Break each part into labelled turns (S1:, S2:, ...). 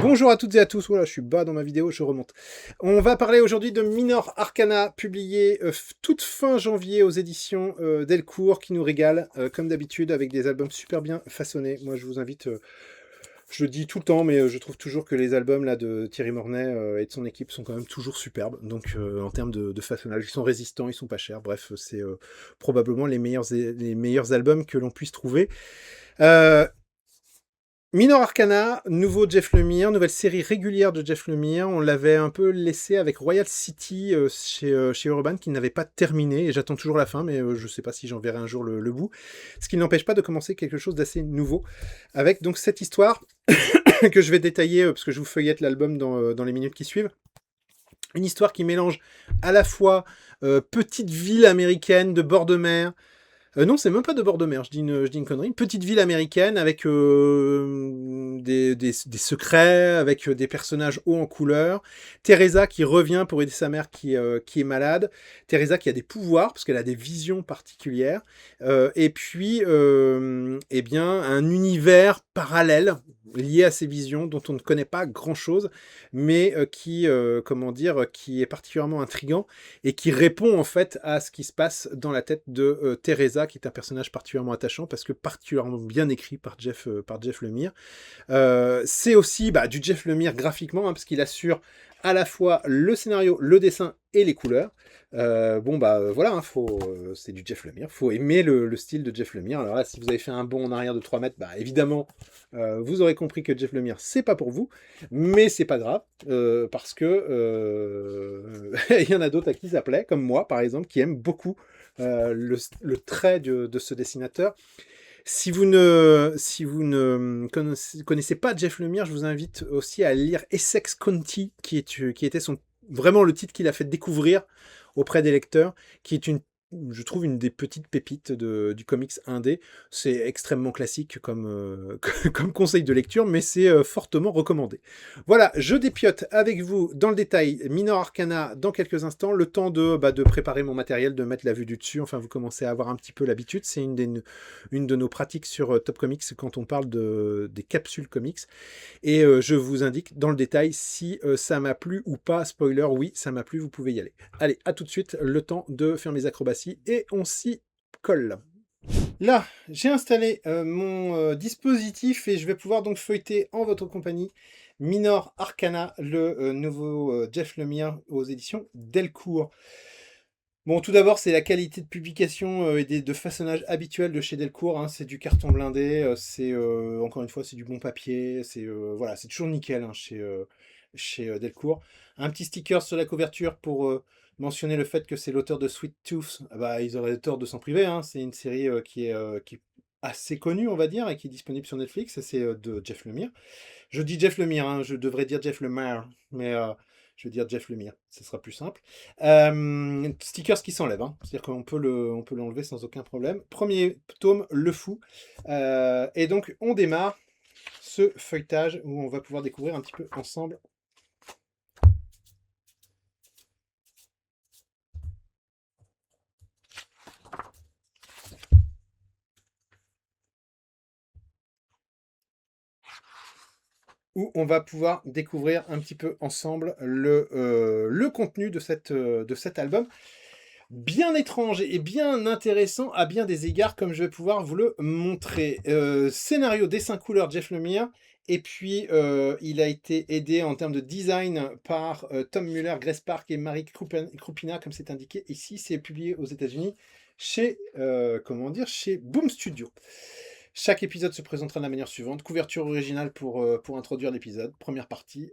S1: Bonjour à toutes et à tous, voilà, je suis bas dans ma vidéo, je remonte. On va parler aujourd'hui de Minor Arcana, publié toute fin janvier aux éditions Delcourt, qui nous régale, comme d'habitude, avec des albums super bien façonnés. Moi, je vous invite, je le dis tout le temps, mais je trouve toujours que les albums là, de Thierry Mornay et de son équipe sont quand même toujours superbes. Donc, en termes de façonnage, ils sont résistants, ils sont pas chers. Bref, c'est probablement les meilleurs albums que l'on puisse trouver. Euh, Minor Arcana, nouveau Jeff Lemire, nouvelle série régulière de Jeff Lemire. On l'avait un peu laissé avec Royal City chez Urban, qui n'avait pas terminé, et j'attends toujours la fin, mais je ne sais pas si j'en verrai un jour le bout. Ce qui n'empêche pas de commencer quelque chose d'assez nouveau, avec donc cette histoire que je vais détailler, parce que je vous feuillette l'album dans les minutes qui suivent. Une histoire qui mélange à la fois petite ville américaine de bord de mer, non, c'est même pas de bord de mer, je dis une connerie. Une petite ville américaine avec des secrets, avec des personnages hauts en couleur. Teresa qui revient pour aider sa mère qui est malade. Teresa qui a des pouvoirs, parce qu'elle a des visions particulières. Et puis, eh bien, un univers parallèle lié à ces visions dont on ne connaît pas grand-chose, mais comment dire, qui est particulièrement intriguant et qui répond en fait à ce qui se passe dans la tête de Teresa, qui est un personnage particulièrement attachant parce que particulièrement bien écrit par Jeff Lemire. C'est aussi du Jeff Lemire graphiquement, hein, parce qu'il assure à la fois le scénario, le dessin et les couleurs. Voilà, hein, c'est du Jeff Lemire, faut aimer le style de Jeff Lemire. Alors là, si vous avez fait un bond en arrière de 3 mètres, évidemment, vous aurez compris que Jeff Lemire, c'est pas pour vous, mais c'est pas grave, parce que il y en a d'autres à qui ça plaît, comme moi, par exemple, qui aiment beaucoup le trait de ce dessinateur. Si vous ne connaissez pas Jeff Lemire, je vous invite aussi à lire Essex County, qui était vraiment le titre qu'il a fait découvrir auprès des lecteurs, qui est je trouve une des petites pépites du comics indé. C'est extrêmement classique comme conseil de lecture, mais c'est fortement recommandé. Voilà, je dépiote avec vous dans le détail Minor Arcana dans quelques instants, le temps de préparer mon matériel, de mettre la vue du dessus. Enfin, vous commencez à avoir un petit peu l'habitude. C'est une de nos pratiques sur Top Comics quand on parle des capsules comics. Et je vous indique dans le détail si ça m'a plu ou pas. Spoiler, oui, ça m'a plu, vous pouvez y aller. Allez, à tout de suite, le temps de faire mes acrobaties et on s'y colle. Là, j'ai installé mon dispositif et je vais pouvoir donc feuilleter en votre compagnie Minor Arcana, le nouveau Jeff Lemire aux éditions Delcourt. Bon, tout d'abord, c'est la qualité de publication et de façonnage habituel de chez Delcourt, hein. C'est du carton blindé, encore une fois, c'est du bon papier, voilà, c'est toujours nickel, hein, chez Delcourt. Un petit sticker sur la couverture pour mentionner le fait que c'est l'auteur de Sweet Tooth. Ah bah, ils auraient tort de s'en priver, hein. C'est une série qui est assez connue, on va dire, et qui est disponible sur Netflix. C'est de Jeff Lemire. Je dis Jeff Lemire, hein, je devrais dire Jeff Lemire, mais je vais dire Jeff Lemire, ce sera plus simple. Stickers qui s'enlève, hein, c'est-à-dire qu'on peut on peut l'enlever sans aucun problème. Premier tome, Le Fou. Et donc, on démarre ce feuilletage où on va pouvoir découvrir un petit peu ensemble. Où on va pouvoir découvrir un petit peu ensemble le contenu de cet album. Bien étrange et bien intéressant à bien des égards, comme je vais pouvoir vous le montrer. Scénario, dessin, couleur, Jeff Lemire. Et puis, il a été aidé en termes de design par Tom Muller, Grace Park et Marie Krupina, comme c'est indiqué ici. C'est publié aux États-Unis chez Boom Studio. Chaque épisode se présentera de la manière suivante. Couverture originale pour introduire l'épisode, première partie.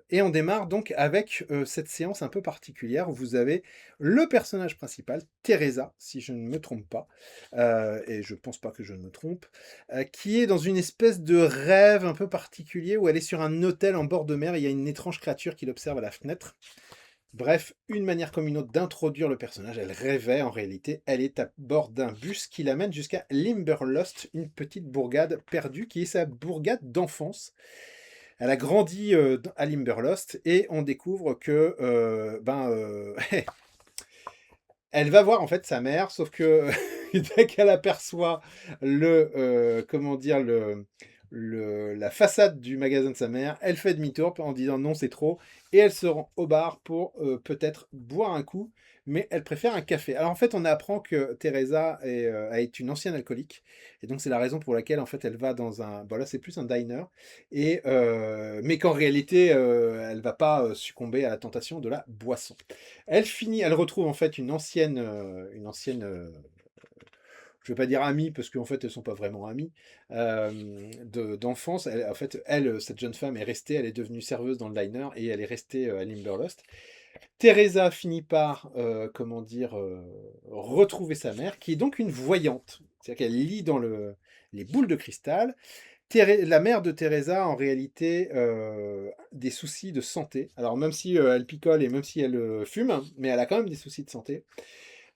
S1: Et on démarre donc avec cette séance un peu particulière où vous avez le personnage principal, Teresa, si je ne me trompe pas, et je pense pas que je ne me trompe, qui est dans une espèce de rêve un peu particulier où elle est sur un hôtel en bord de mer et il y a une étrange créature qui l'observe à la fenêtre. Bref, une manière comme une autre d'introduire le personnage. Elle rêvait, en réalité, elle est à bord d'un bus qui l'amène jusqu'à Limberlost, une petite bourgade perdue qui est sa bourgade d'enfance. Elle a grandi à Limberlost et on découvre que elle va voir en fait sa mère, sauf que dès qu'elle aperçoit la façade du magasin de sa mère, elle fait demi-tour en disant non, c'est trop, et elle se rend au bar pour peut-être boire un coup, mais elle préfère un café. Alors en fait, on apprend que Teresa est une ancienne alcoolique, et donc c'est la raison pour laquelle en fait elle va dans un, bon là c'est plus un diner, mais qu'en réalité elle va pas succomber à la tentation de la boisson. Elle retrouve en fait une ancienne je ne vais pas dire amies, parce qu'en fait, elles ne sont pas vraiment amies, d'enfance. En fait, cette jeune femme est restée, elle est devenue serveuse dans le diner, et elle est restée à Limberlost. Teresa finit par, comment dire, retrouver sa mère, qui est donc une voyante. C'est-à-dire qu'elle lit dans les boules de cristal. La mère de Teresa, en réalité, des soucis de santé. Alors, même si elle picole et même si elle fume, mais elle a quand même des soucis de santé.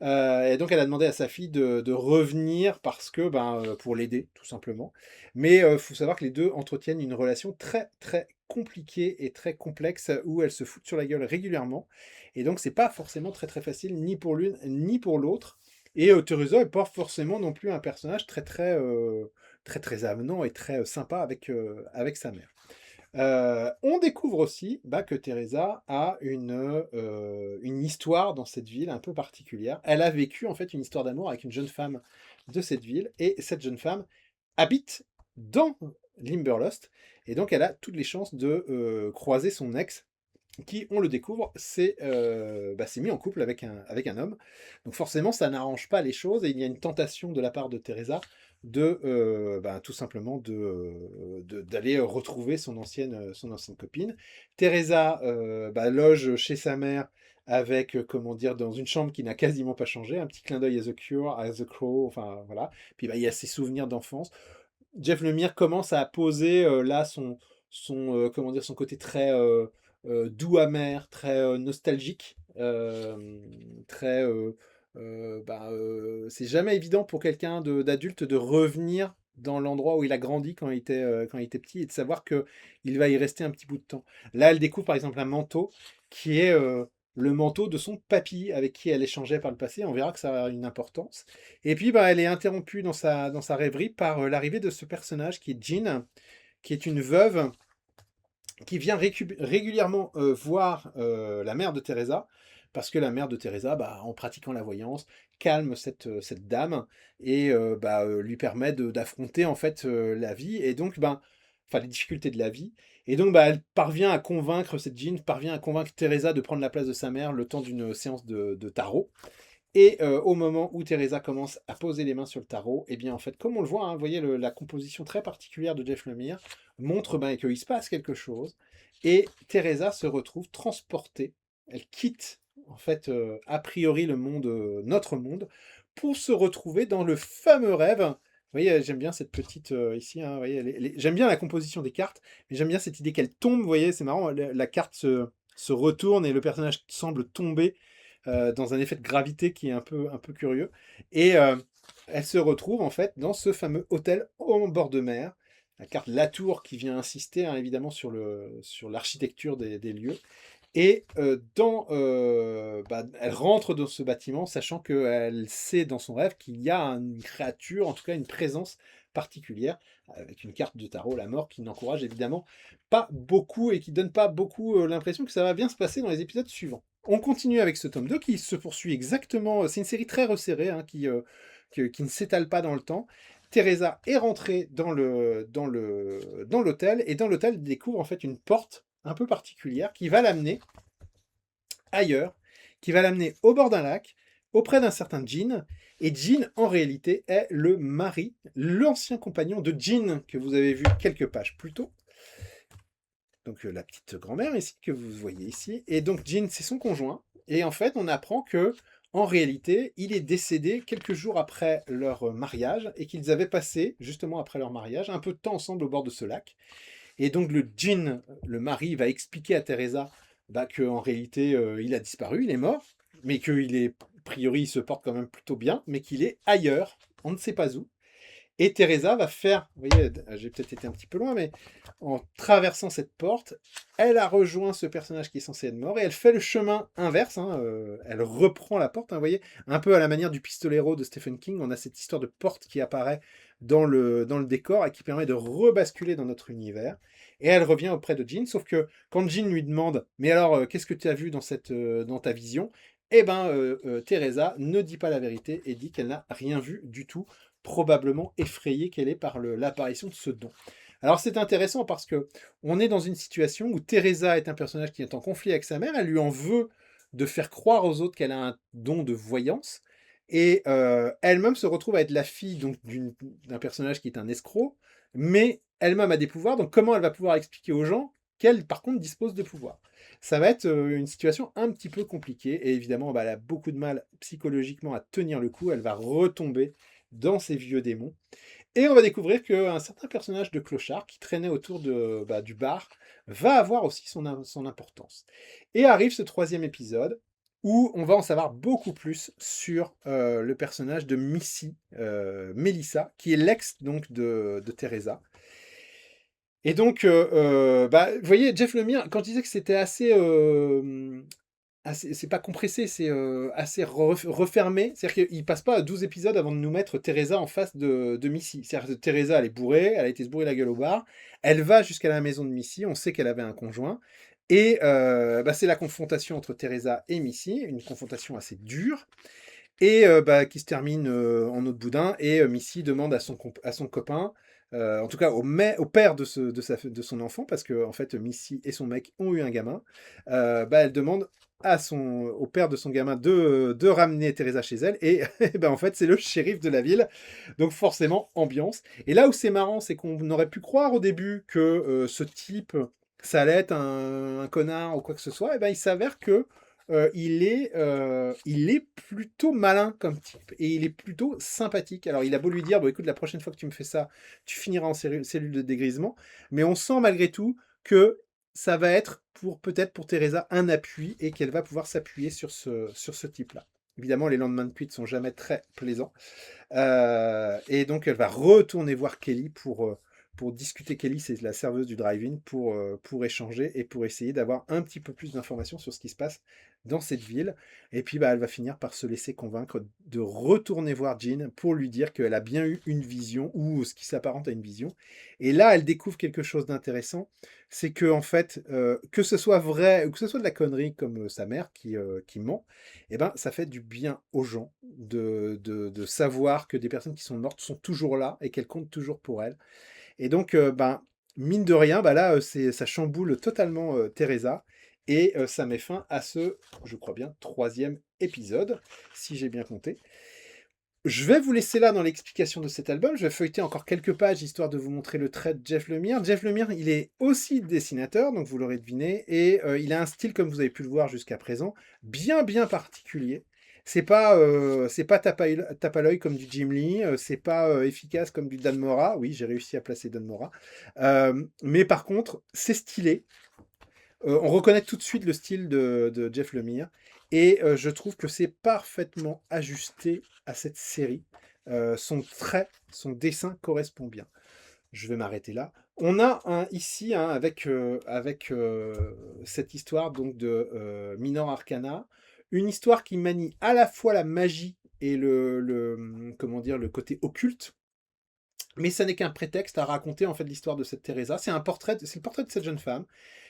S1: Et donc elle a demandé à sa fille de revenir parce que, pour l'aider, tout simplement. Mais il faut savoir que les deux entretiennent une relation très très compliquée et très complexe où elles se foutent sur la gueule régulièrement. Et donc c'est pas forcément très très facile ni pour l'une ni pour l'autre. Et Teresa n'est pas forcément non plus un personnage très très très très avenant et très sympa avec sa mère. On découvre aussi que Teresa a une histoire dans cette ville un peu particulière. Elle a vécu en fait une histoire d'amour avec une jeune femme de cette ville, et cette jeune femme habite dans Limberlost, et donc elle a toutes les chances de croiser son ex, qui, on le découvre, s'est mis en couple avec un homme. Donc forcément, ça n'arrange pas les choses, et il y a une tentation de la part de Teresa tout simplement d'aller retrouver son ancienne copine. Teresa loge chez sa mère avec, comment dire, dans une chambre qui n'a quasiment pas changé, un petit clin d'œil à The Cure, à The Crow, enfin voilà. Puis il y a ses souvenirs d'enfance. Jeff Lemire commence à poser là comment dire, son côté très doux amer, très nostalgique, très c'est jamais évident pour quelqu'un d'adulte de revenir dans l'endroit où il a grandi quand il était petit, et de savoir que il va y rester un petit bout de temps. Là, elle découvre par exemple un manteau qui est le manteau de son papy avec qui elle échangeait par le passé. On verra que ça a une importance. Et puis, elle est interrompue dans sa rêverie par l'arrivée de ce personnage qui est Jean, qui est une veuve qui vient régulièrement voir la mère de Teresa, parce que la mère de Teresa, en pratiquant la voyance, calme cette dame, et lui permet d'affronter en fait la vie, et donc enfin les difficultés de la vie. Et donc elle parvient à convaincre, cette Jean parvient à convaincre Teresa de prendre la place de sa mère le temps d'une séance de tarot. Et au moment où Teresa commence à poser les mains sur le tarot, et bien en fait, comme on le voit, hein, vous voyez la composition très particulière de Jeff Lemire montre qu'il se passe quelque chose, et Teresa se retrouve transportée. Elle quitte en fait a priori le monde, notre monde, pour se retrouver dans le fameux rêve. Vous voyez, j'aime bien cette petite ici, hein, vous voyez, j'aime bien la composition des cartes, mais j'aime bien cette idée qu'elle tombe. Vous voyez, c'est marrant, la carte se retourne et le personnage semble tomber dans un effet de gravité qui est un peu curieux. Et elle se retrouve en fait dans ce fameux hôtel au bord de mer. La carte Latour qui vient insister évidemment sur l'architecture des lieux. Et elle rentre dans ce bâtiment, sachant qu'elle sait dans son rêve qu'il y a une créature, en tout cas une présence particulière, avec une carte de tarot, la mort, qui n'encourage évidemment pas beaucoup et qui donne pas beaucoup l'impression que ça va bien se passer dans les épisodes suivants. On continue avec ce tome 2 qui se poursuit exactement, c'est une série très resserrée, hein, qui ne s'étale pas dans le temps. Teresa est rentrée dans l'hôtel, et dans l'hôtel, elle découvre en fait une porte un peu particulière qui va l'amener ailleurs, qui va l'amener au bord d'un lac, auprès d'un certain Jean. Et Jean, en réalité, est le mari, l'ancien compagnon de Jean, que vous avez vu quelques pages plus tôt. Donc la petite grand-mère ici, que vous voyez ici. Et donc Jean, c'est son conjoint. Et en fait, on apprend que, en réalité, il est décédé quelques jours après leur mariage, et qu'ils avaient passé, justement après leur mariage, un peu de temps ensemble au bord de ce lac. Et donc le Jean, le mari, va expliquer à Teresa qu'en réalité, il a disparu, il est mort, mais qu'il est, a priori, il se porte quand même plutôt bien, mais qu'il est ailleurs, on ne sait pas où. Et Teresa va faire, vous voyez, j'ai peut-être été un petit peu loin, mais en traversant cette porte, elle a rejoint ce personnage qui est censé être mort, et elle fait le chemin inverse, hein, elle reprend la porte, hein, vous voyez, un peu à la manière du Pistolero de Stephen King. On a cette histoire de porte qui apparaît dans le décor et qui permet de rebasculer dans notre univers. Et elle revient auprès de Jean, sauf que quand Jean lui demande «Mais alors, qu'est-ce que tu as vu dans ta vision?» Eh ben, Teresa ne dit pas la vérité et dit qu'elle n'a rien vu du tout, probablement effrayée qu'elle est par l'apparition de ce don. Alors c'est intéressant parce que on est dans une situation où Teresa est un personnage qui est en conflit avec sa mère, elle lui en veut de faire croire aux autres qu'elle a un don de voyance, et elle-même se retrouve à être la fille donc d'un personnage qui est un escroc, mais elle-même a des pouvoirs, donc comment elle va pouvoir expliquer aux gens qu'elle, par contre, dispose de pouvoirs? Ça va être une situation un petit peu compliquée, et évidemment, bah, elle a beaucoup de mal psychologiquement à tenir le coup, elle va retomber dans ses vieux démons, et on va découvrir qu'un certain personnage de clochard qui traînait autour du bar va avoir aussi son importance. Et arrive ce troisième épisode où on va en savoir beaucoup plus sur le personnage de Missy, Melissa, qui est l'ex donc de Teresa. Et donc, vous voyez, Jeff Lemire, quand je disais que c'était assez c'est pas compressé, c'est assez refermé. C'est-à-dire qu'il passe pas à 12 épisodes avant de nous mettre Teresa en face de Missy. C'est-à-dire que Teresa, elle est bourrée, elle a été se bourrer la gueule au bar. Elle va jusqu'à la maison de Missy, on sait qu'elle avait un conjoint. Et c'est la confrontation entre Teresa et Missy, une confrontation assez dure, et qui se termine en eau de boudin. Et Missy demande à son copain, en tout cas au père de son enfant, parce que en fait Missy et son mec ont eu un gamin, elle demande au père de son gamin de ramener Teresa chez elle, et, et en fait c'est le shérif de la ville, donc forcément ambiance. Et là où c'est marrant, c'est qu'on aurait pu croire au début que ce type, ça allait être un connard ou quoi que ce soit, et il s'avère que il est plutôt malin comme type, et il est plutôt sympathique. Alors il a beau lui dire, bon écoute, la prochaine fois que tu me fais ça, tu finiras en cellule de dégrisement, mais on sent malgré tout que ça va être peut-être pour Teresa un appui, et qu'elle va pouvoir s'appuyer sur ce type-là. Évidemment, les lendemains de cuite sont jamais très plaisants. Et donc elle va retourner voir Kelly pour discuter. Kelly, c'est la serveuse du drive-in, pour échanger et pour essayer d'avoir un petit peu plus d'informations sur ce qui se passe dans cette ville. Et puis elle va finir par se laisser convaincre de retourner voir Jean pour lui dire qu'elle a bien eu une vision, ou ce qui s'apparente à une vision. Et là, elle découvre quelque chose d'intéressant, c'est que en fait, que ce soit vrai ou que ce soit de la connerie comme sa mère qui ment, ça fait du bien aux gens de savoir que des personnes qui sont mortes sont toujours là et qu'elles comptent toujours pour elles. Et donc, mine de rien, là, ça chamboule totalement Teresa, et ça met fin à ce, je crois bien, troisième épisode, si j'ai bien compté. Je vais vous laisser là dans l'explication de cet album. Je vais feuilleter encore quelques pages histoire de vous montrer le trait de Jeff Lemire. Jeff Lemire, il est aussi dessinateur, donc vous l'aurez deviné, et il a un style, comme vous avez pu le voir jusqu'à présent, bien particulier. C'est pas tape à l'œil comme du Jim Lee, c'est pas efficace comme du Dan Mora. Oui, j'ai réussi à placer Dan Mora. Mais par contre, c'est stylé. On reconnaît tout de suite le style de Jeff Lemire, et je trouve que c'est parfaitement ajusté à cette série. Son trait, son dessin correspond bien. Je vais m'arrêter là. On a ici, avec cette histoire donc de Minor Arcana, une histoire qui manie à la fois la magie et comment dire, le côté occulte. Mais ça n'est qu'un prétexte à raconter en fait l'histoire de cette Teresa. C'est le portrait de cette jeune femme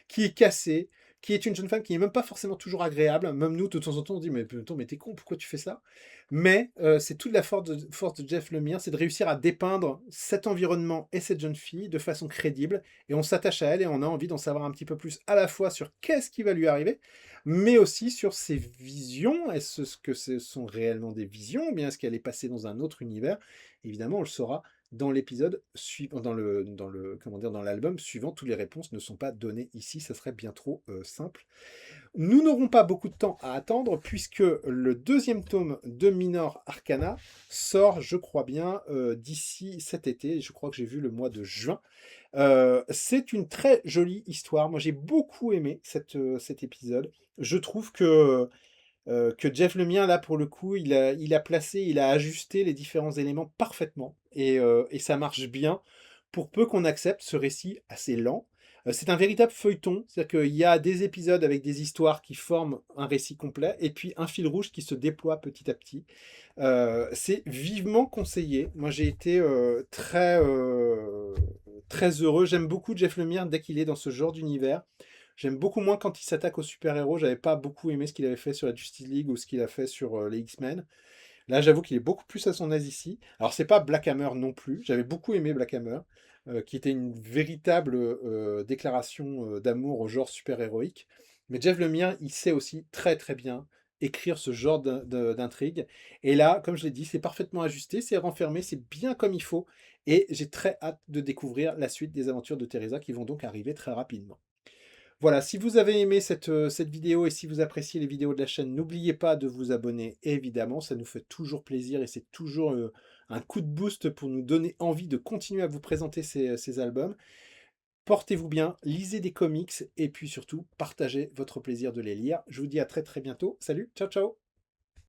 S1: qui est cassée, qui est une jeune femme qui n'est même pas forcément toujours agréable. Même nous, de temps en temps, on dit mais t'es con, pourquoi tu fais ça? Mais c'est toute la force de Jeff Lemire, c'est de réussir à dépeindre cet environnement et cette jeune fille de façon crédible, et on s'attache à elle et on a envie d'en savoir un petit peu plus à la fois sur qu'est-ce qui va lui arriver, mais aussi sur ses visions. Est-ce que ce sont réellement des visions, ou bien est-ce qu'elle est passée dans un autre univers? Évidemment, on le saura dans l'épisode suivant, comment dire, dans l'album suivant. Toutes les réponses ne sont pas données ici, ça serait bien trop simple. Nous n'aurons pas beaucoup de temps à attendre, puisque le deuxième tome de Minor Arcana sort, je crois bien, d'ici cet été. Je crois que j'ai vu le mois de juin. C'est une très jolie histoire. Moi, j'ai beaucoup aimé cet épisode. Je trouve que Jeff Lemire, là, pour le coup, il a placé, il a ajusté les différents éléments parfaitement, et ça marche bien, pour peu qu'on accepte ce récit assez lent. C'est un véritable feuilleton, c'est-à-dire qu'il y a des épisodes avec des histoires qui forment un récit complet, et puis un fil rouge qui se déploie petit à petit. C'est vivement conseillé. Moi, j'ai été très heureux. J'aime beaucoup Jeff Lemire dès qu'il est dans ce genre d'univers. J'aime beaucoup moins quand il s'attaque aux super-héros. J'avais pas beaucoup aimé ce qu'il avait fait sur la Justice League ou ce qu'il a fait sur les X-Men. Là, j'avoue qu'il est beaucoup plus à son aise ici. Alors, c'est pas Black Hammer non plus. J'avais beaucoup aimé Black Hammer, qui était une véritable déclaration d'amour au genre super-héroïque. Mais Jeff Lemire, il sait aussi très très bien écrire ce genre d'intrigue. Et là, comme je l'ai dit, c'est parfaitement ajusté, c'est renfermé, c'est bien comme il faut. Et j'ai très hâte de découvrir la suite des aventures de Teresa qui vont donc arriver très rapidement. Voilà, si vous avez aimé cette vidéo et si vous appréciez les vidéos de la chaîne, n'oubliez pas de vous abonner, évidemment, ça nous fait toujours plaisir et c'est toujours un coup de boost pour nous donner envie de continuer à vous présenter ces albums. Portez-vous bien, lisez des comics et puis surtout, partagez votre plaisir de les lire. Je vous dis à très très bientôt. Salut, ciao ciao!